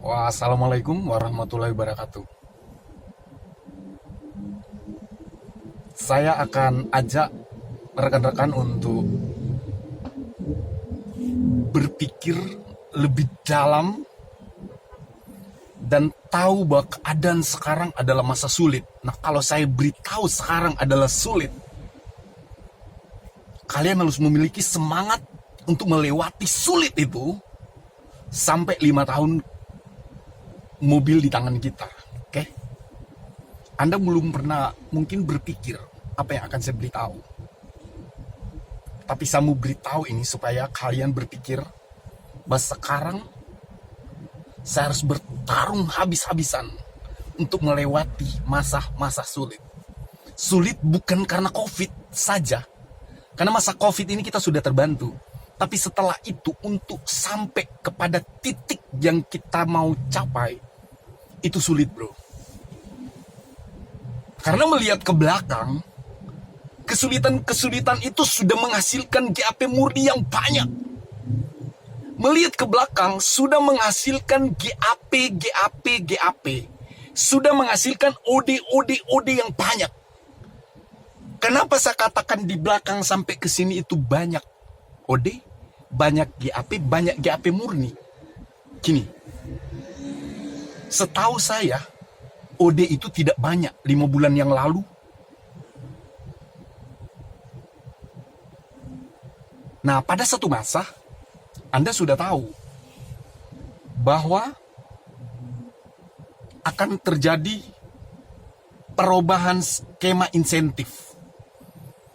Assalamualaikum warahmatullahi wabarakatuh. Saya akan ajak rekan-rekan untuk berpikir lebih dalam dan tahu bahwa keadaan sekarang adalah masa sulit. Nah, kalau saya beritahu sekarang adalah sulit, kalian harus memiliki semangat untuk melewati sulit itu sampai 5 tahun mobil di tangan kita. Oke? Anda belum pernah mungkin berpikir apa yang akan saya beritahu. Tapi saya mau beritahu ini supaya kalian berpikir bahwa sekarang saya harus bertarung habis-habisan untuk melewati masa-masa sulit. Sulit bukan karena COVID saja. Karena masa COVID ini kita sudah terbantu. Tapi setelah itu untuk sampai kepada titik yang kita mau capai, itu sulit, bro. Karena melihat ke belakang, kesulitan-kesulitan itu sudah menghasilkan GAP murni yang banyak. Melihat ke belakang, sudah menghasilkan GAP. Sudah menghasilkan OD yang banyak. Kenapa saya katakan di belakang sampai ke sini itu banyak OD, banyak GAP murni? Gini, setahu saya, OD itu tidak banyak 5 bulan yang lalu. Nah, pada satu masa, Anda sudah tahu bahwa akan terjadi perubahan skema insentif.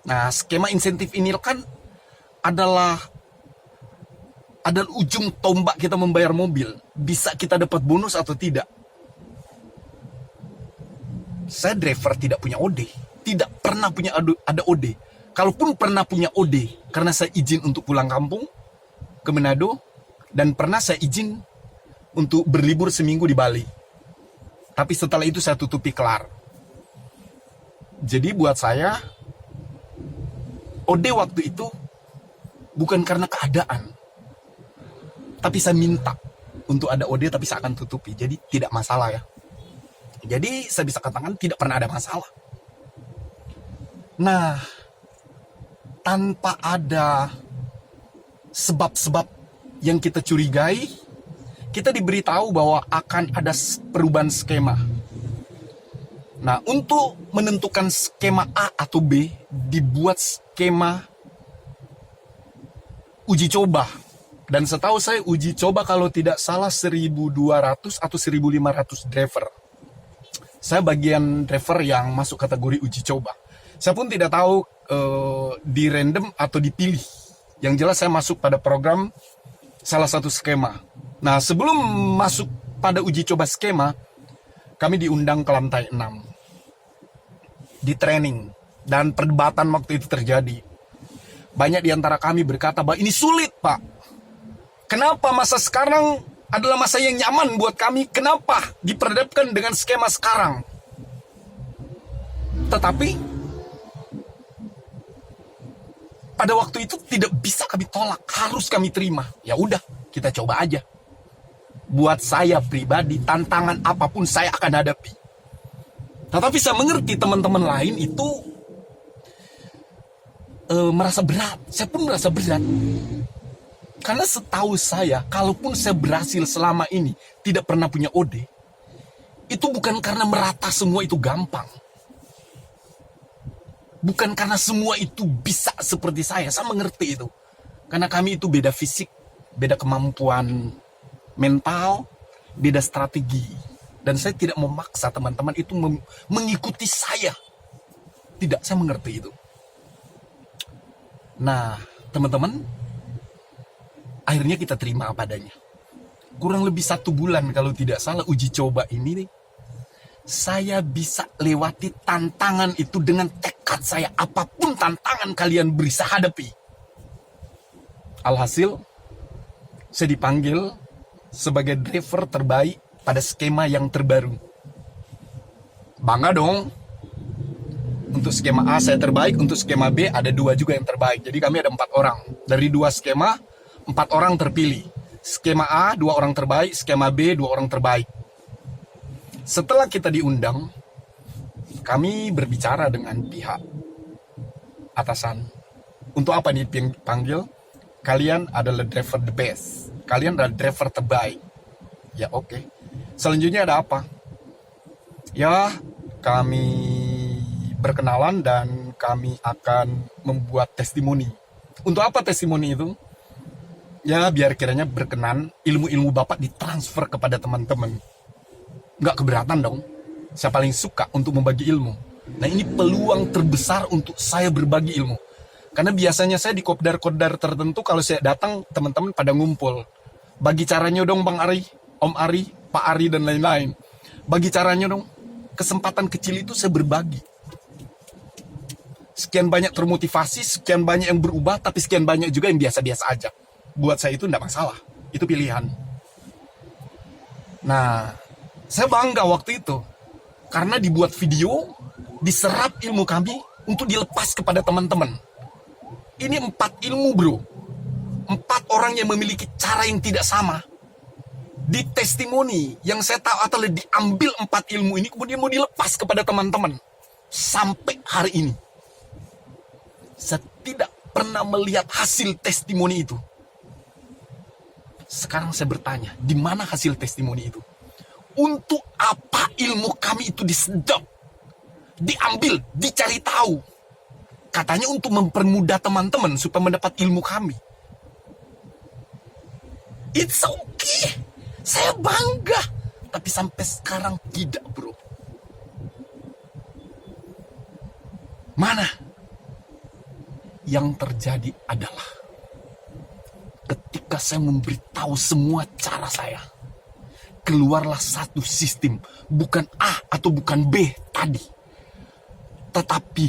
Nah, skema insentif ini kan adalah ujung tombak kita membayar mobil. Bisa kita dapat bonus atau tidak. Saya driver tidak punya OD. Tidak pernah punya ada OD. Kalaupun pernah punya OD, karena saya izin untuk pulang kampung ke Manado, dan pernah saya izin untuk berlibur seminggu di Bali. Tapi setelah itu saya tutupi kelar. Jadi buat saya, OD waktu itu bukan karena keadaan. Tapi saya minta untuk ada OD, tapi saya akan tutupi. Jadi tidak masalah ya. Jadi saya bisa katakan tidak pernah ada masalah. Nah, tanpa ada sebab-sebab yang kita curigai, kita diberitahu bahwa akan ada perubahan skema. Nah, untuk menentukan skema A atau B, dibuat skema uji coba. Dan setahu saya uji coba kalau tidak salah 1.200 atau 1.500 driver. Saya bagian driver yang masuk kategori uji coba. Saya pun tidak tahu di random atau dipilih. Yang jelas saya masuk pada program salah satu skema. Nah, sebelum masuk pada uji coba skema, kami diundang ke lantai 6. Di training. Dan perdebatan waktu itu terjadi. Banyak di antara kami berkata bahwa ini sulit, Pak. Kenapa masa sekarang adalah masa yang nyaman buat kami? Kenapa diperhadapkan dengan skema sekarang? Tetapi pada waktu itu tidak bisa kami tolak, harus kami terima. Ya udah, kita coba aja. Buat saya pribadi, tantangan apapun saya akan hadapi. Tetapi saya mengerti teman-teman lain itu merasa berat. Saya pun merasa berat. Karena setahu saya, kalaupun saya berhasil selama ini tidak pernah punya OD, itu bukan karena merata semua itu gampang. Bukan karena semua itu bisa seperti saya mengerti itu. Karena kami itu beda fisik, beda kemampuan mental, beda strategi. Dan saya tidak memaksa teman-teman itu mengikuti saya. Tidak, saya mengerti itu. Nah, teman-teman, akhirnya kita terima apa adanya. Kurang lebih 1 bulan kalau tidak salah uji coba ini nih, saya bisa lewati tantangan itu dengan tekad saya. Apapun tantangan kalian beri, saya hadapi. Alhasil, saya dipanggil sebagai driver terbaik pada skema yang terbaru. Bangga dong. Untuk skema A saya terbaik, untuk skema B ada 2 juga yang terbaik. Jadi kami ada 4 orang. Dari 2 skema, 4 orang terpilih. Skema A, 2 orang terbaik. Skema B, 2 orang terbaik. Setelah kita diundang, kami berbicara dengan pihak atasan. Untuk apa nih panggil? Kalian adalah driver the best. Kalian adalah driver terbaik. Ya oke. Selanjutnya ada apa? Ya, kami berkenalan dan kami akan membuat testimoni. Untuk apa testimoni itu? Ya, biar kiranya berkenan ilmu-ilmu Bapak ditransfer kepada teman-teman. Nggak keberatan dong. Saya paling suka untuk membagi ilmu. Nah, ini peluang terbesar untuk saya berbagi ilmu. Karena biasanya saya di kopdar-kopdar tertentu, kalau saya datang, teman-teman pada ngumpul. Bagi caranya dong Bang Ari, Om Ari, Pak Ari, dan lain-lain. Bagi caranya dong. Kesempatan kecil itu saya berbagi. Sekian banyak termotivasi, sekian banyak yang berubah, tapi sekian banyak juga yang biasa-biasa aja. Buat saya itu enggak masalah. Itu pilihan. Nah, saya bangga waktu itu. Karena dibuat video, diserap ilmu kami untuk dilepas kepada teman-teman. Ini 4 ilmu bro. 4 orang yang memiliki cara yang tidak sama. Di testimoni yang saya tahu atau diambil 4 ilmu ini, kemudian mau dilepas kepada teman-teman. Sampai hari ini. Saya tidak pernah melihat hasil testimoni itu. Sekarang saya bertanya, di mana hasil testimoni itu? Untuk apa ilmu kami itu disedot, diambil, dicari tahu? Katanya untuk mempermudah teman-teman supaya mendapat ilmu kami. It's okay. Saya bangga. Tapi sampai sekarang tidak, bro. Mana? Yang terjadi adalah ketika saya memberitahu semua cara saya, keluarlah satu sistem, bukan A atau bukan B tadi, tetapi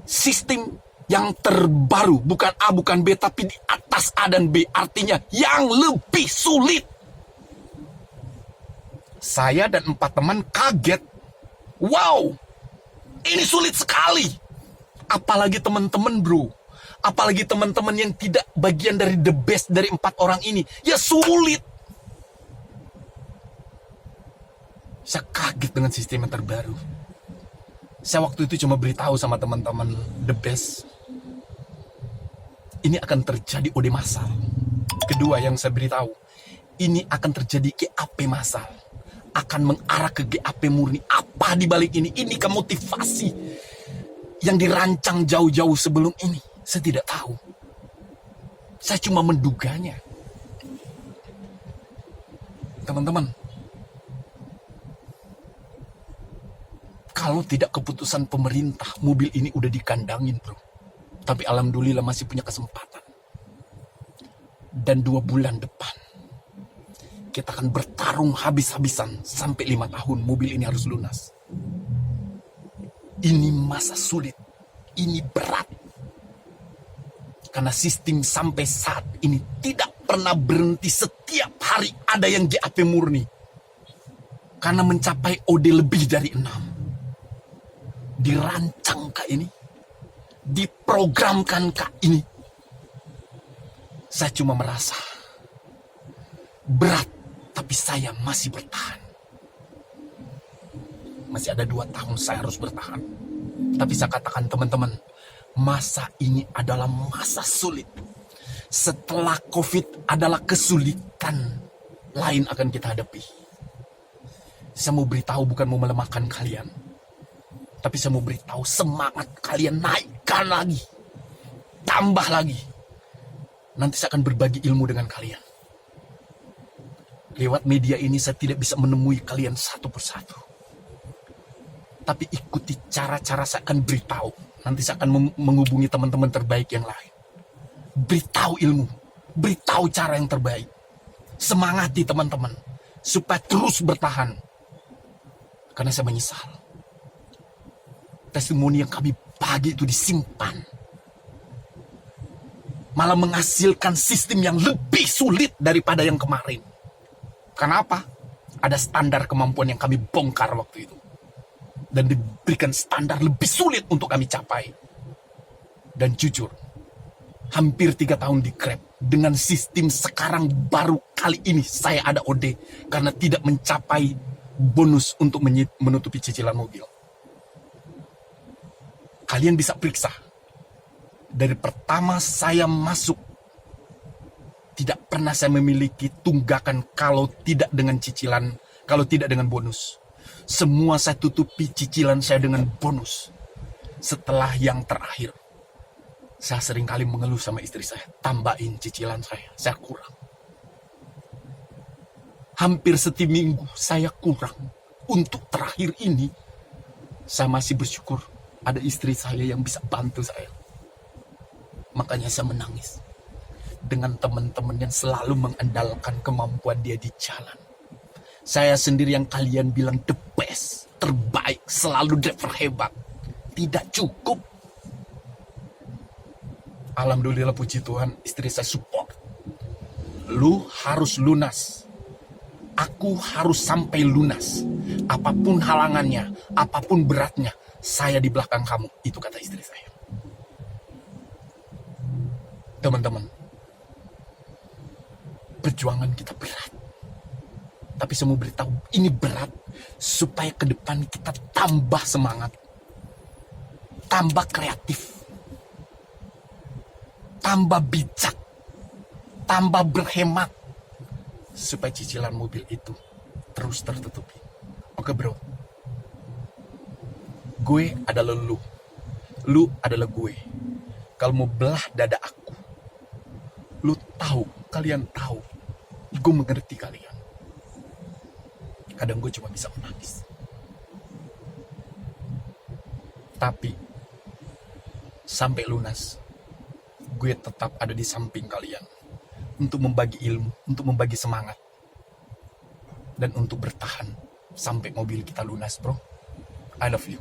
sistem yang terbaru, bukan A bukan B, tapi di atas A dan B, artinya yang lebih sulit. Saya dan 4 teman kaget. Wow, ini sulit sekali. Apalagi teman-teman bro, apalagi teman-teman yang tidak bagian dari the best dari 4 orang ini, ya sulit. Saya kaget dengan sistem yang terbaru. Saya waktu itu cuma beritahu sama teman-teman the best, ini akan terjadi OD massal. Kedua yang saya beritahu, ini akan terjadi GAP massal, akan mengarah ke GAP murni. Apa di balik ini? Ini kan motivasi yang dirancang jauh-jauh sebelum ini. Saya tidak tahu. Saya cuma menduganya. Teman-teman, kalau tidak keputusan pemerintah, mobil ini udah dikandangin bro. Tapi alhamdulillah masih punya kesempatan. Dan 2 bulan depan, kita akan bertarung habis-habisan sampai 5 tahun mobil ini harus lunas. Ini masa sulit, ini berat. Karena sistem sampai saat ini tidak pernah berhenti, setiap hari ada yang GAP murni. Karena mencapai OD lebih dari 6. Dirancang kah ini? Diprogramkan kah ini? Saya cuma merasa berat, tapi saya masih bertahan. Masih ada 2 tahun saya harus bertahan. Tapi saya katakan teman-teman, masa ini adalah masa sulit. Setelah COVID adalah kesulitan lain akan kita hadapi. Saya mau beritahu bukan mau melemahkan kalian, tapi saya mau beritahu semangat kalian naikkan lagi, tambah lagi. Nanti saya akan berbagi ilmu dengan kalian. Lewat media ini saya tidak bisa menemui kalian satu persatu. Tapi ikuti cara-cara saya akan beritahu. Nanti saya akan menghubungi teman-teman terbaik yang lain. Beritahu ilmu. Beritahu cara yang terbaik. Semangati teman-teman. Supaya terus bertahan. Karena saya menyesal. Testimoni yang kami bagi itu disimpan. Malah menghasilkan sistem yang lebih sulit daripada yang kemarin. Kenapa? Ada standar kemampuan yang kami bongkar waktu itu. Dan diberikan standar lebih sulit untuk kami capai. Dan jujur, hampir 3 tahun di Grab, dengan sistem sekarang baru kali ini saya ada OD karena tidak mencapai bonus untuk menutupi cicilan mobil. Kalian bisa periksa. Dari pertama saya masuk, tidak pernah saya memiliki tunggakan kalau tidak dengan cicilan, kalau tidak dengan bonus. Semua saya tutupi cicilan saya dengan bonus. Setelah yang terakhir, saya sering kali mengeluh sama istri saya, tambahin cicilan saya kurang. Hampir setiap minggu saya kurang. Untuk terakhir ini, saya masih bersyukur ada istri saya yang bisa bantu saya. Makanya saya menangis. Dengan teman-teman yang selalu mengandalkan kemampuan dia di jalan. Saya sendiri yang kalian bilang the best, terbaik, selalu driver hebat. Tidak cukup. Alhamdulillah puji Tuhan, istri saya support. Lu harus lunas. Aku harus sampai lunas. Apapun halangannya, apapun beratnya, saya di belakang kamu. Itu kata istri saya. Teman-teman, perjuangan kita berat. Tapi saya mau beritahu, ini berat supaya ke depan kita tambah semangat. Tambah kreatif. Tambah bijak. Tambah berhemat. Supaya cicilan mobil itu terus tertutupi. Oke bro. Gue adalah lu. Lu adalah gue. Kalau mau belah dada aku, lu tahu, kalian tahu, gue mengerti kalian. Kadang gue cuma bisa menangis. Tapi sampai lunas, gue tetap ada di samping kalian untuk membagi ilmu, untuk membagi semangat, dan untuk bertahan sampai mobil kita lunas, bro. I love you.